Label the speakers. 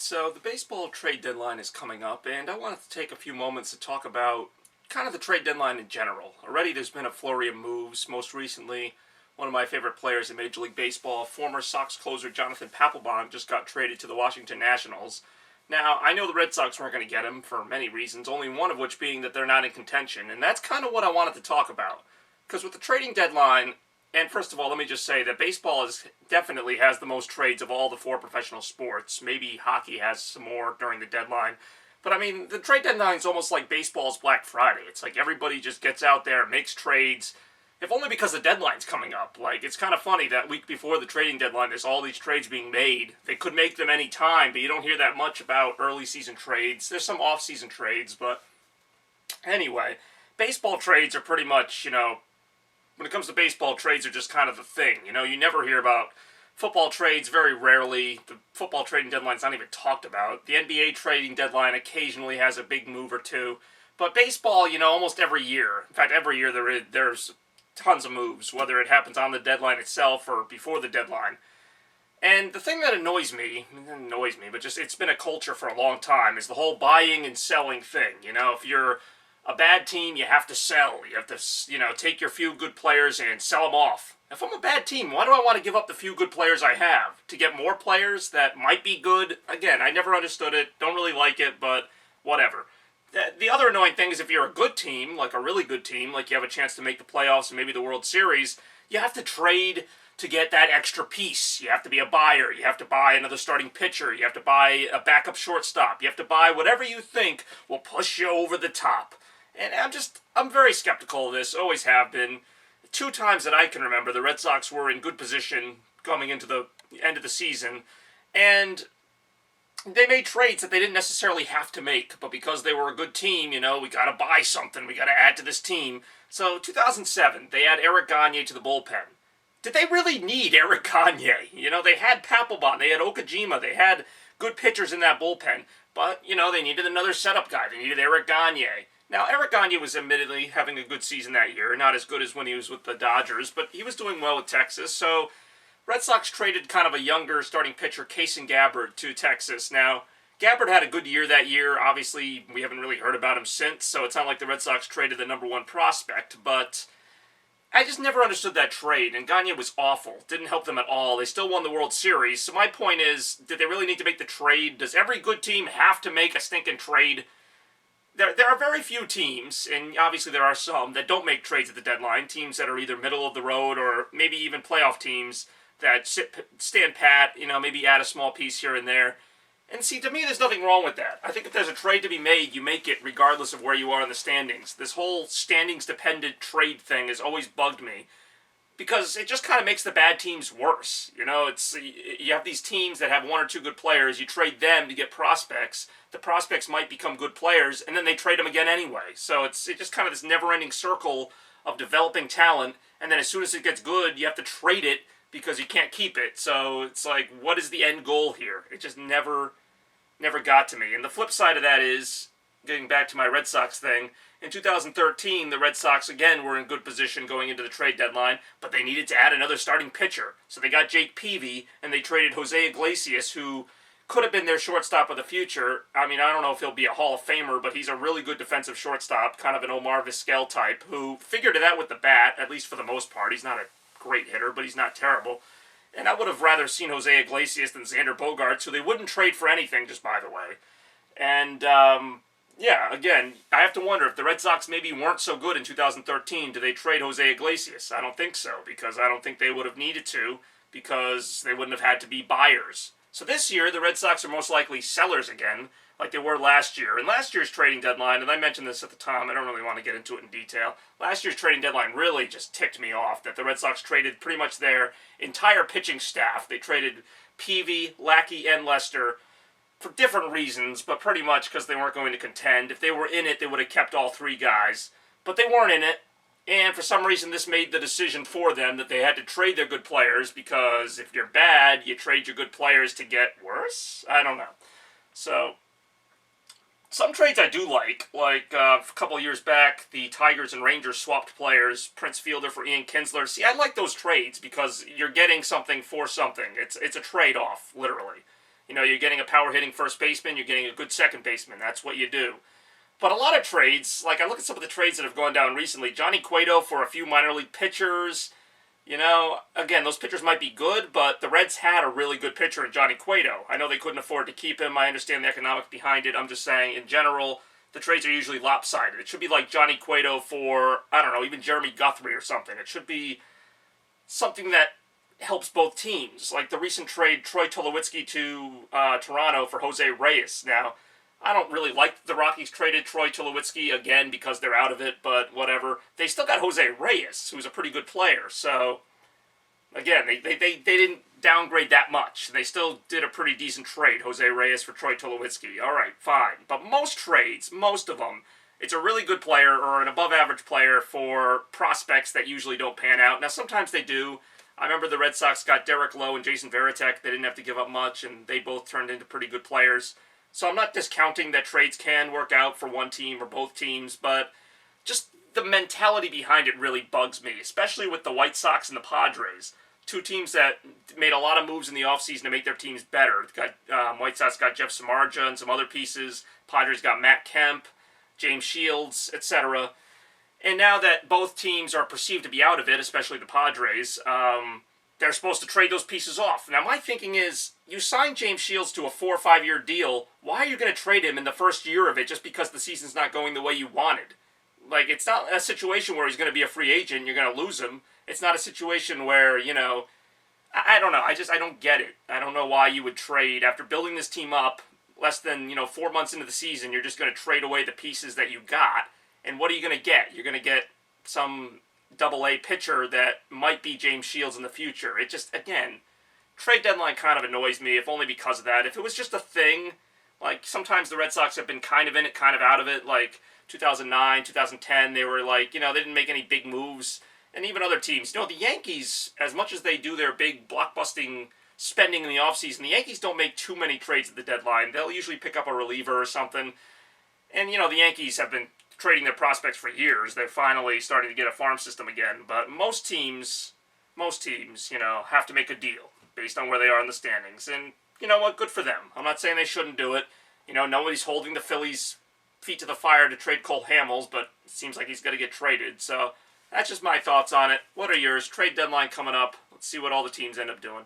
Speaker 1: So the baseball trade deadline is coming up, and I wanted to take a few moments to talk about kind of the trade deadline in general. Already there's been a flurry of moves. Most recently, one of my favorite players in Major League Baseball, former Sox closer Jonathan Papelbon, just got traded to the Washington Nationals. Now, I know the Red Sox weren't going to get him for many reasons, only one of which being that they're not in contention, and that's kind of what I wanted to talk about. Because with the trading deadline, and first of all, let me just say that baseball definitely has the most trades of all the four professional sports. Maybe hockey has some more during the deadline. But I mean, the trade deadline is almost like baseball's Black Friday. It's like everybody just gets out there, makes trades, if only because the deadline's coming up. Like, it's kind of funny that week before the trading deadline, there's all these trades being made. They could make them any time, but you don't hear that much about early season trades. There's some off-season trades, but anyway, baseball trades are pretty much, when it comes to baseball, trades are just kind of the thing. You never hear about football trades, very rarely. The football trading deadline's not even talked about. The NBA trading deadline occasionally has a big move or two. But baseball, almost every year, in fact, every year there's tons of moves, whether it happens on the deadline itself or before the deadline. And the thing that annoys me, but just it's been a culture for a long time, is the whole buying and selling thing. If you're a bad team, you have to sell. You have to, take your few good players and sell them off. If I'm a bad team, why do I want to give up the few good players I have? To get more players that might be good? Again, I never understood it, don't really like it, but whatever. The other annoying thing is if you're a good team, like a really good team, like you have a chance to make the playoffs and maybe the World Series, you have to trade to get that extra piece. You have to be a buyer. You have to buy another starting pitcher. You have to buy a backup shortstop. You have to buy whatever you think will push you over the top. And I'm very skeptical of this, always have been. Two times that I can remember, the Red Sox were in good position coming into the end of the season, and they made trades that they didn't necessarily have to make, but because they were a good team, we got to buy something, we got to add to this team. So 2007, they add Eric Gagne to the bullpen. Did they really need Eric Gagne? They had Papelbon, they had Okajima, they had good pitchers in that bullpen, but, they needed another setup guy. They needed Eric Gagne. Now, Eric Gagne was admittedly having a good season that year, not as good as when he was with the Dodgers, but he was doing well with Texas, so Red Sox traded kind of a younger starting pitcher, Kason Gabbard, to Texas. Now, Gabbard had a good year that year. Obviously, we haven't really heard about him since, so it's not like the Red Sox traded the number one prospect, but I just never understood that trade, and Gagne was awful. Didn't help them at all. They still won the World Series, so my point is, did they really need to make the trade? Does every good team have to make a stinking trade? There are very few teams, and obviously there are some, that don't make trades at the deadline. Teams that are either middle of the road or maybe even playoff teams that stand pat, maybe add a small piece here and there. And see, to me, there's nothing wrong with that. I think if there's a trade to be made, you make it regardless of where you are in the standings. This whole standings-dependent trade thing has always bugged me, because it just kind of makes the bad teams worse. You have these teams that have one or two good players, you trade them to get prospects, the prospects might become good players, and then they trade them again anyway. So it's just kind of this never-ending circle of developing talent, and then as soon as it gets good, you have to trade it because you can't keep it. So it's like, what is the end goal here? It just never got to me. And the flip side of that is, getting back to my Red Sox thing, in 2013, the Red Sox, again, were in good position going into the trade deadline, but they needed to add another starting pitcher. So they got Jake Peavy, and they traded Jose Iglesias, who could have been their shortstop of the future. I mean, I don't know if he'll be a Hall of Famer, but he's a really good defensive shortstop, kind of an Omar Vizquel type, who figured it out with the bat, at least for the most part. He's not a great hitter, but he's not terrible. And I would have rather seen Jose Iglesias than Xander Bogaerts, who they wouldn't trade for anything, just by the way. And, yeah, again, I have to wonder if the Red Sox maybe weren't so good in 2013, do they trade Jose Iglesias? I don't think so, because I don't think they would have needed to, because they wouldn't have had to be buyers. So this year, the Red Sox are most likely sellers again, like they were last year. And last year's trading deadline, and I mentioned this at the time, I don't really want to get into it in detail, last year's trading deadline really just ticked me off, that the Red Sox traded pretty much their entire pitching staff. They traded Peavy, Lackey, and Lester, for different reasons, but pretty much because they weren't going to contend. If they were in it, they would have kept all three guys. But they weren't in it, and for some reason this made the decision for them that they had to trade their good players, because if you're bad, you trade your good players to get worse? I don't know. So, some trades I do like a couple of years back, the Tigers and Rangers swapped players, Prince Fielder for Ian Kinsler. See, I like those trades because you're getting something for something. It's a trade-off, literally. You're getting a power hitting first baseman, you're getting a good second baseman. That's what you do. But a lot of trades, like I look at some of the trades that have gone down recently, Johnny Cueto for a few minor league pitchers. Again, those pitchers might be good, but the Reds had a really good pitcher in Johnny Cueto. I know they couldn't afford to keep him. I understand the economics behind it. I'm just saying, in general, the trades are usually lopsided. It should be like Johnny Cueto for, I don't know, even Jeremy Guthrie or something. It should be something that helps both teams. Like the recent trade, Troy Tulowitzki to Toronto for Jose Reyes. Now, I don't really like the Rockies traded Troy Tulowitzki again because they're out of it, but whatever. They still got Jose Reyes, who's a pretty good player. So, again, they didn't downgrade that much. They still did a pretty decent trade, Jose Reyes for Troy Tulowitzki. All right, fine. But most trades, most of them, it's a really good player or an above-average player for prospects that usually don't pan out. Now, sometimes they do. I remember the Red Sox got Derek Lowe and Jason Varitek. They didn't have to give up much, and they both turned into pretty good players. So I'm not discounting that trades can work out for one team or both teams, but just the mentality behind it really bugs me, especially with the White Sox and the Padres. Two teams that made a lot of moves in the offseason to make their teams better. White Sox got Jeff Samardzija and some other pieces. Padres got Matt Kemp, James Shields, etc. And now that both teams are perceived to be out of it, especially the Padres, they're supposed to trade those pieces off. Now, my thinking is, you signed James Shields to a 4 or 5 year deal. Why are you going to trade him in the first year of it just because the season's not going the way you wanted? Like, it's not a situation where he's going to be a free agent and you're going to lose him. It's not a situation where, I don't know. I don't get it. I don't know why you would trade after building this team up less than, 4 months into the season. You're just going to trade away the pieces that you got. And what are you going to get? You're going to get some Double-A pitcher that might be James Shields in the future. It just, again, trade deadline kind of annoys me, if only because of that. If it was just a thing, like sometimes the Red Sox have been kind of in it, kind of out of it, like 2009, 2010, they were like, they didn't make any big moves. And even other teams. The Yankees, as much as they do their big blockbusting spending in the offseason, the Yankees don't make too many trades at the deadline. They'll usually pick up a reliever or something. And, the Yankees have been trading their prospects for years. They're finally starting to get a farm system again. But most teams, have to make a deal based on where they are in the standings. And, you know what? Good for them. I'm not saying they shouldn't do it. Nobody's holding the Phillies' feet to the fire to trade Cole Hamels, but it seems like he's going to get traded. So that's just my thoughts on it. What are yours? Trade deadline coming up. Let's see what all the teams end up doing.